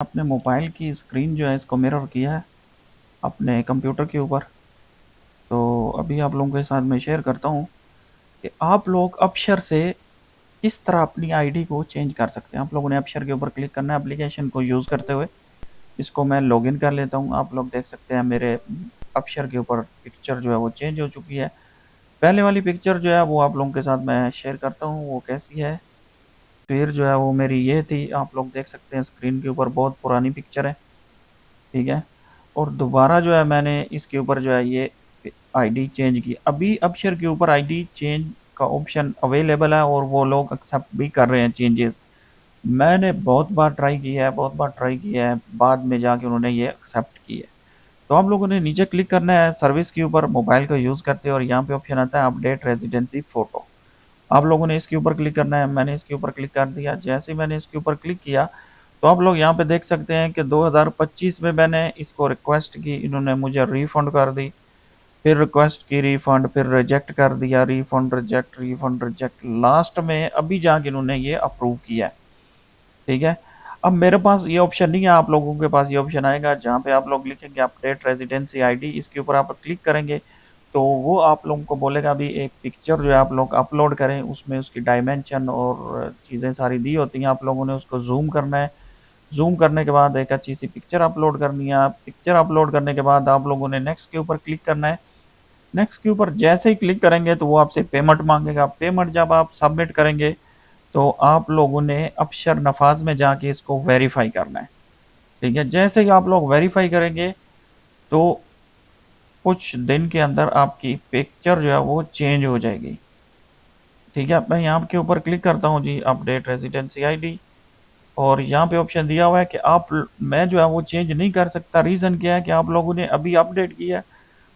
अपने मोबाइल की स्क्रीन जो है इसको मिरर किया है अपने कंप्यूटर के ऊपर। तो अभी आप लोगों के साथ मैं शेयर करता हूँ कि आप लोग अपशर से इस तरह अपनी आईडी को चेंज कर सकते हैं। आप लोगों ने अपशर के ऊपर क्लिक करना है एप्लीकेशन को यूज़ करते हुए। इसको मैं लॉगिन कर लेता हूँ। आप लोग देख सकते हैं मेरे अपशर के ऊपर पिक्चर जो है वो चेंज हो चुकी है। पहले वाली पिक्चर जो है वो आप लोगों के साथ मैं शेयर करता हूँ वो कैसी है। फिर जो है वो मेरी ये थी, आप लोग देख सकते हैं स्क्रीन के ऊपर बहुत पुरानी पिक्चर है। ठीक है। और दोबारा जो है मैंने इसके ऊपर जो है ये आईडी चेंज की। अभी अपशर के ऊपर आईडी चेंज का ऑप्शन अवेलेबल है और वो लोग एक्सेप्ट भी कर रहे हैं चेंजेस। मैंने बहुत बार ट्राई किया है, बहुत बार ट्राई किया है, बाद में जाके उन्होंने ये एक्सेप्ट की है। तो आप लोगों ने नीचे क्लिक करना है सर्विस के ऊपर मोबाइल का यूज़ करते हैं और यहाँ पे ऑप्शन आता है अपडेट रेजिडेंसी फ़ोटो। आप लोगों ने इसके ऊपर क्लिक करना है। मैंने इसके ऊपर क्लिक कर दिया। जैसे ही मैंने इसके ऊपर क्लिक किया तो आप लोग यहाँ पे देख सकते हैं कि 2025 में मैंने इसको रिक्वेस्ट की, इन्होंने मुझे रिफ़ंड कर दी। फिर रिक्वेस्ट की रिफ़ंड, फिर रिजेक्ट कर दिया, refund reject, refund reject, last में अभी जाके इन्होंने ये अप्रूव किया है। ठीक है। अब मेरे पास ये ऑप्शन नहीं है, आप लोगों के पास ये ऑप्शन आएगा जहाँ पे आप लोग लिखेंगे अपडेट रेजिडेंसी आईडी। इसके ऊपर आप क्लिक करेंगे तो वो आप लोगों को बोलेगा अभी एक पिक्चर जो है आप लोग अपलोड करें। उसमें उसकी डायमेंशन और चीज़ें सारी दी होती हैं, आप लोगों ने उसको जूम करना है। जूम करने के बाद एक अच्छी सी पिक्चर अपलोड करनी है। पिक्चर अपलोड करने के बाद आप लोगों ने नेक्स्ट के ऊपर क्लिक करना है। नेक्स्ट के ऊपर जैसे ही क्लिक करेंगे तो वो आपसे पेमेंट मांगेगा। पेमेंट जब आप सबमिट करेंगे तो आप लोगों ने अपशर नफाज में जाके इसको वेरीफाई करना है। ठीक है। जैसे ही आप लोग वेरीफाई करेंगे तो कुछ दिन के अंदर आपकी पिक्चर जो है वो चेंज हो जाएगी। ठीक है। मैं यहाँ के ऊपर क्लिक करता हूँ जी, अपडेट रेजिडेंसी आईडी। और यहाँ पे ऑप्शन दिया हुआ है कि मैं जो है वो चेंज नहीं कर सकता। रीज़न क्या है कि आप लोगों ने अभी अपडेट किया है।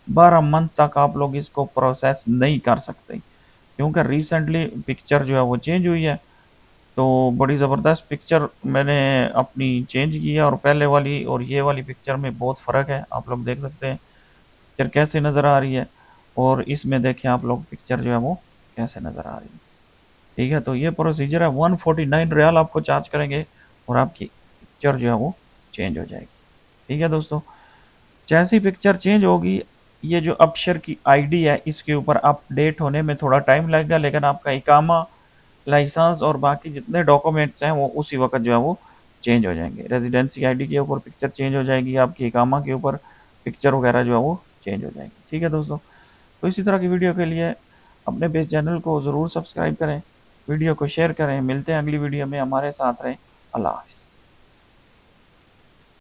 12 मंथ तक आप लोग इसको प्रोसेस नहीं कर सकते क्योंकि रिसेंटली पिक्चर जो है वो चेंज हुई है। तो बड़ी ज़बरदस्त पिक्चर मैंने अपनी चेंज की है और पहले वाली और ये वाली पिक्चर में बहुत फ़र्क है। आप लोग देख सकते हैं पिक्चर कैसे नज़र आ रही है और इसमें देखें आप लोग पिक्चर जो है वो कैसे नज़र आ रही है। ठीक है। तो ये प्रोसीजर है, 149 रियाल आपको चार्ज करेंगे और आपकी पिक्चर जो है वो चेंज हो जाएगी। ठीक है दोस्तों। जैसी पिक्चर चेंज होगी, ये जो अपशर की आईडी है इसके ऊपर अपडेट होने में थोड़ा टाइम लगेगा, लेकिन आपका इकामा, लाइसेंस और बाकी जितने डॉक्यूमेंट्स हैं वो उसी वक्त जो है वो चेंज हो जाएंगे। रेजिडेंसी आईडी के ऊपर पिक्चर चेंज हो जाएगी, आपकी इकामा के ऊपर पिक्चर वगैरह जो है वो चेंज हो जाएगी। ठीक है दोस्तों। तो इसी तरह की वीडियो के लिए अपने बेस चैनल को ज़रूर सब्सक्राइब करें, वीडियो को शेयर करें। मिलते हैं अगली वीडियो में, हमारे साथ रहें। अल्लाह हाफ़िज़।